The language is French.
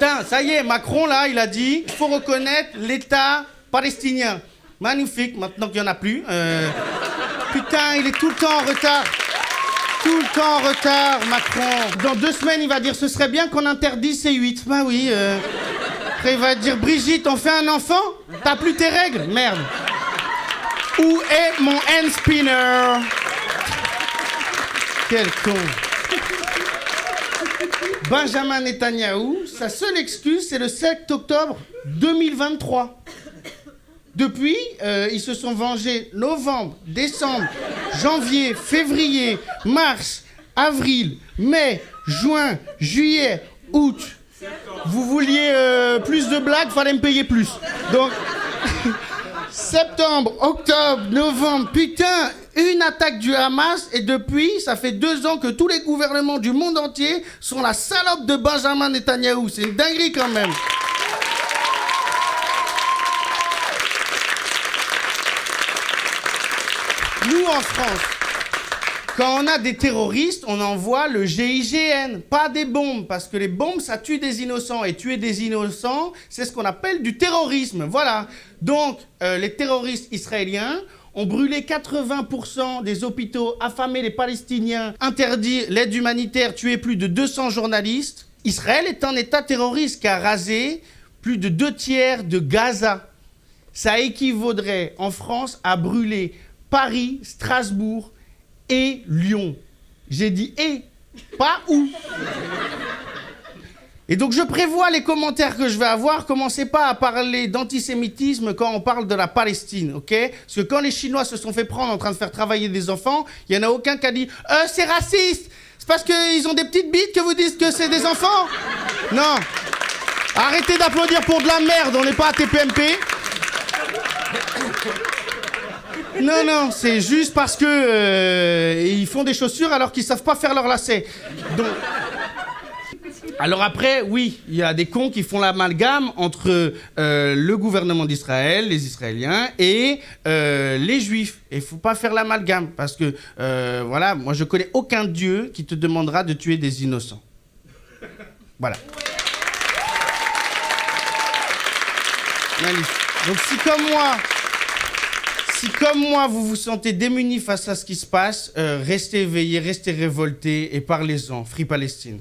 Putain, ça y est, Macron, là, il a dit, il faut reconnaître l'État palestinien. Magnifique, maintenant qu'il n'y en a plus. Putain, il est tout le temps en retard. Tout le temps en retard, Macron. Dans 2 semaines, il va dire, ce serait bien qu'on interdise ces 8. Bah oui. Après, il va dire, Brigitte, on fait un enfant? T'as plus tes règles? Merde. Où est mon hand spinner? Quel con. Benjamin Netanyahou, sa seule excuse, c'est le 7 octobre 2023. Depuis, ils se sont vengés novembre, décembre, janvier, février, mars, avril, mai, juin, juillet, août. Vous vouliez plus de blagues, fallait me payer plus. Donc, septembre, octobre, novembre, putain, une attaque du Hamas et depuis, ça fait 2 ans que tous les gouvernements du monde entier sont la salope de Benjamin Netanyahou. C'est une dinguerie quand même. Nous, en France, quand on a des terroristes, on envoie le GIGN, pas des bombes, parce que les bombes, ça tue des innocents, et tuer des innocents, c'est ce qu'on appelle du terrorisme, voilà. Donc, les terroristes israéliens ont brûlé 80% des hôpitaux, affamé les Palestiniens, interdit l'aide humanitaire, tué plus de 200 journalistes. Israël est un État terroriste qui a rasé plus de 2/3 de Gaza. Ça équivaudrait, en France, à brûler Paris, Strasbourg et Lyon. J'ai dit « et », pas « où ». Et donc je prévois les commentaires que je vais avoir. Commencez pas à parler d'antisémitisme quand on parle de la Palestine, ok? Parce que quand les Chinois se sont fait prendre en train de faire travailler des enfants, il n'y en a aucun qui a dit « c'est raciste, c'est parce qu'ils ont des petites bites que vous dites que c'est des enfants ?» Non. Arrêtez d'applaudir pour de la merde, on n'est pas à TPMP. Non, non, c'est juste parce que ils font des chaussures alors qu'ils savent pas faire leur lacet. Donc... Alors après, oui, il y a des cons qui font l'amalgame entre le gouvernement d'Israël, les Israéliens, et les Juifs. Et il faut pas faire l'amalgame, parce que, voilà, moi je connais aucun Dieu qui te demandera de tuer des innocents. Voilà. Donc si comme moi, vous vous sentez démunis face à ce qui se passe, restez éveillés, restez révoltés et parlez-en. Free Palestine.